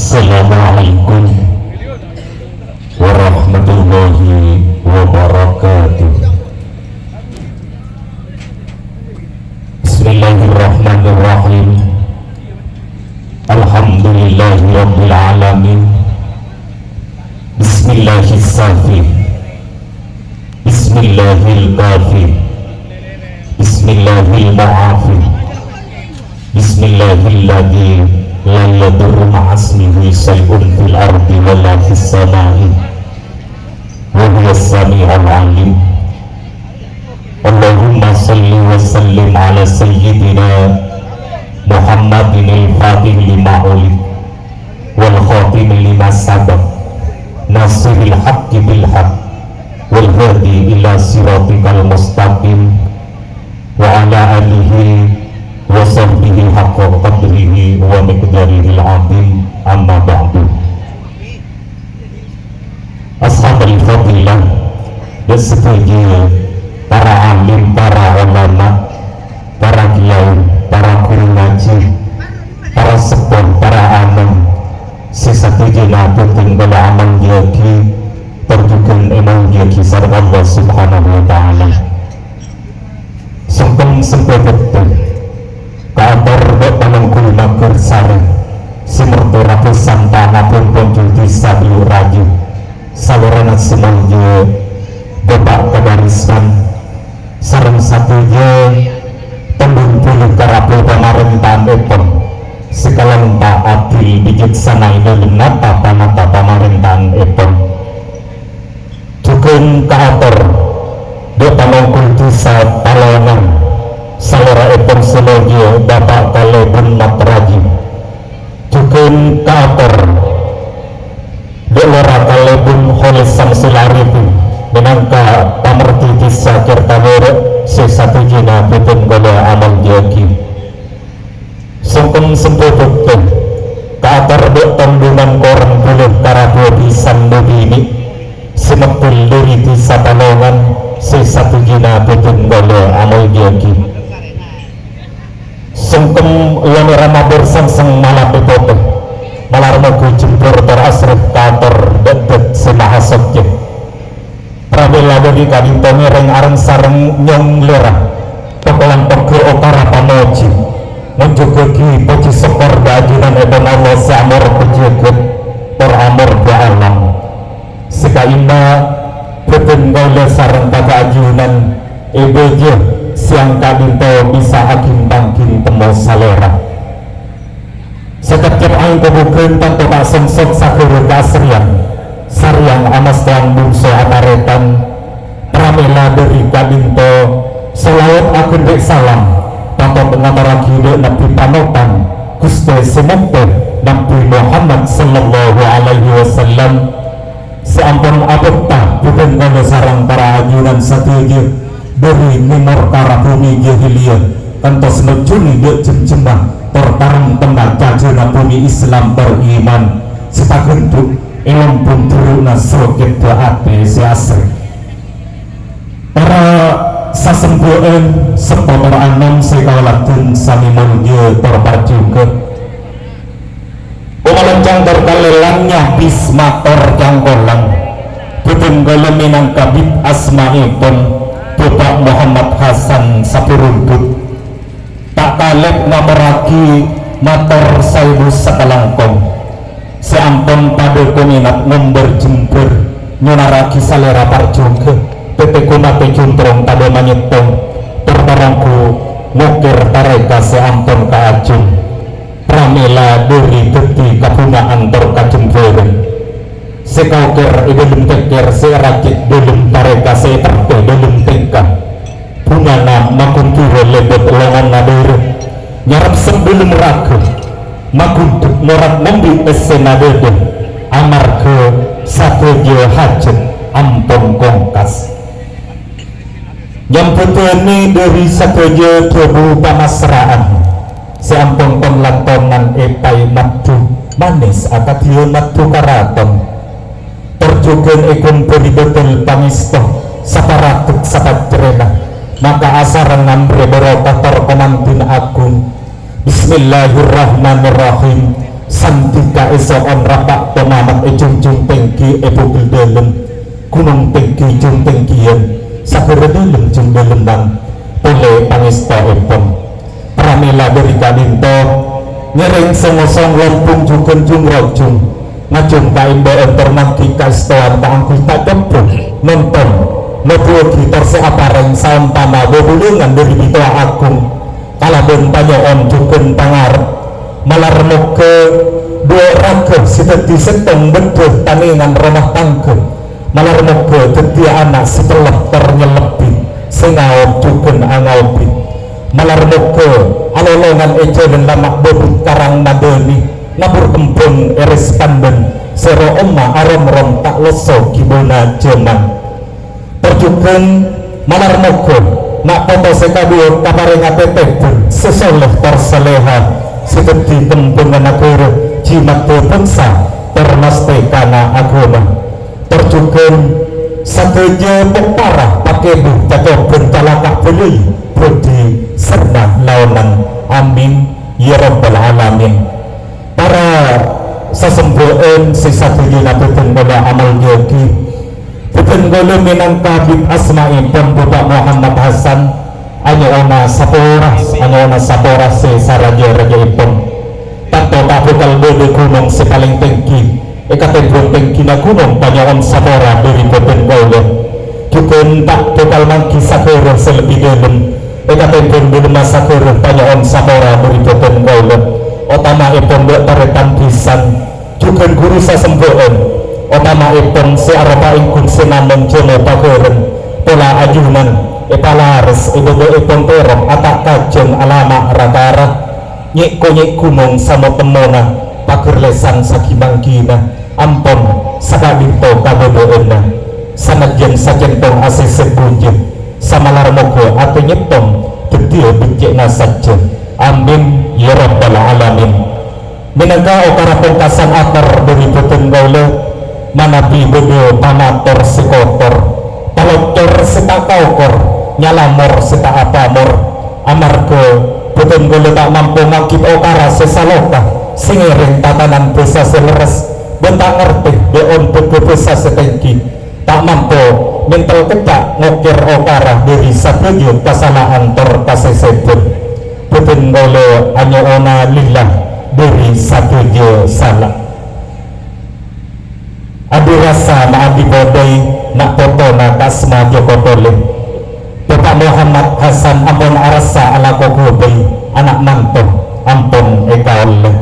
Assalamualaikum warahmatullahi wabarakatuh. Bismillahirrahmanirrahim. Alhamdulillahirabbil alamin. Bismillahis-safi. Bismillahil-kafi. Bismillahil-mu'afi. Bismillahilladzi la yadurru ma'asmihi syai'un fil ardi wala fis samai wa huwas sami'ul 'alim. Allahumma shalli wa sallim ala sayyidina Muhammadin al-fatih lima ulid wal khatim lima sabaq nasiril haqqi bil haqq wal hadi ila siratikal mustaqim wa ala alihi wa sahbihi haqqa qadrihi wa miqdarihil azim, amma ba'du. Ashabul fadilah dan setuju para alim, para ulama, para kiai, para guru ngaji, para sepuh, para alim, sesatuju nabi tinggal amal jaki terjukan emang jaki sarwa Allah subhanahu wa ta'ala sempeng betul kabar panangkul mager sari simerto ratusan tanah pun penjudi sabiu raju saluran semuanya bebak kebariskan sarang satunya tembung puluh karapu pemerintahan epon sekalang tak adil bijaksana ini menata panata pemerintahan epon jukun kaator dia panangkul desa Palongan salora epon selogi bapak kalebun matraji jukun kaator dia lora kalebun holesan sularipi menangka pamerti desa Kertanore sesatu jina betun gola amal jaki sungkem sempurna kaator dek tembungan korang buluh karabua bisan begini semektul dari desa Palongan sesatu jina betun gola amal jaki sungkem yang ramah bersang-sang malah bepote malah remaku jempur terasrif kantor dan semahasoknya pramila bagi kadintongi reng-areng sareng nyong lerah pekelan peke okara pamoji menjugeki poci sekor keajunan ebon Allah seamor pejagat peramor ba'alam sekaina betun gaule sareng pada ajunan ebeje siang kadinto bisa hakim bangkin temo salera setiap aing kebukeun tanpa tak sengsok sakuru kasrian sariang amas teang bungso ataretan pramila dari kadinto selawat akun dek salam tanpa pengamaraki dek nabi panotan Gusti semukte Nabi Muhammad sallallahu alaihi wasallam seampun abetah bukan kalau sarang para ajunan satuju dari nimor kara bumi jahiliyah kantos mejuni dek jemjemah tertarang tengah jajana bumi Islam beriman setagentuk ilmu pun turuna sroket doate seasri para sasembuan sepotor anam sekawalatun sami mulya terpajuke umalancang terkalelangnya bismator jangkolang betul golem minangka bid asma'ipun Bapak Muhammad Hasan Sapuruntut tak kalep ngameraki motor saybu sakalangkong seampun pada kuminat ngomber jempur nyunaraki salera parjungke tete kunate juntrong pada manyetong terbarangku ngukir tareka seampun kaajung pramila dari geti kabungaan terkajempureng sekaukir belum teker serakit belum tareka seterte belum tengkah bunana makunturo lebet longan nadur nyarap sebelum ragu makuntuk norak membi esena dede amar ke satu jauh hajat ampun kongkas yang petani dari satu jauh tubuh pamasraan seampun pemlantonan epai matu manis akatiu matu karaton terjugan ikun peribetul pamistoh saparatuk sapatrena maka asaran ngambre berokah terkomantin agung Bismillahirrahmanirrahim Santika isoon rapak pemamat ejung-jung tengki ebogel dalem gunung tengki jung tengkian sakura dalem jung dalemang oleh pangista empon pramila dari kaninto nyering sengosong lompung juken jung rojung ngajung kaimba enter mangki kaistoan kaangkui tak tempung nonton nobuo gitar seapareng sampana bobulungan dari bitoa agung kalabun tanyoon juken pangarep malar moga dua raga sideti seteng beduh taningan rumah tangga malar moga detia anak setelah ternyelepi sengaut juken angaupi malar moga alolongan ejo dan lamak bobut karang nadeni nabur kembung eris panden sero oma arom rom tak leso kibuna jeman perjuken malar moga nak foto sekabiur kaparing atetebun sesoleh terseleha seperti kempungan agama jimat bangsa termastekana agama terjukan sakeja pekparah pakai buh takobun talakak beli budi serna launan amin ya rabbal alamin para sesembuhan sisa tujuh nabutun gola amal yogi butun gola minangka bib asma'i pun Bapak Muhammad Hasan ana sapora se saraja raja ipon tato bakal bode gunung sepaling tinggi ekatembung tinggi na gunung panyawan sapora dari boten gaulah jukun tak bakal mangki sakura selebih dalam ekatembung belum sakura panyawan sapora dari boten gaulah otama ipon dek taretan pisan jukun guru sasemboan otama ipon se arapa ingkun senamong jono pagoren pola ajunan epalares ibu-ibu ipon terong atak kajeng alama ratara nyekko gunung sama temona pager lesan sakimangkina ampon sakabito kabodoena sanajan sajentong asis sebunjeng sama larmogo atau nyetong detil becekna saja amin ya rabbal alamin minangka okara pengkasan akar dari boten gaula manabi bodo pamator sekotor paloktor setakokor nyalamor seta apamor amarga boten gula tak mampu ngakit okara sesaloka singering tatanan desa seleres bentak ngerti deon bego desa setengki tak mampu mental ketak ngokir okara dari sabejo kesalahan tor kasesebut boten gula hanya ona lillah dari sabejo salah adi rasa na adi bodai nak potona kasma joko toleh Bapak Muhammad Hasan ampun arasa ala kogobai anak mantong ampun eka oleh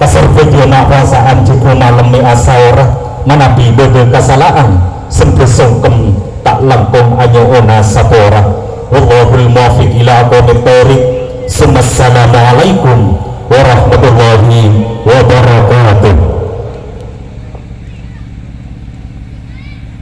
kasar video nak perasaan juga malemi asaura manabi bodo kesalahan sempesongkem tak langkung anyo ona sapora wallahul muwafiq ila aqwamit thoriq. Assalamualaikum warahmatullahi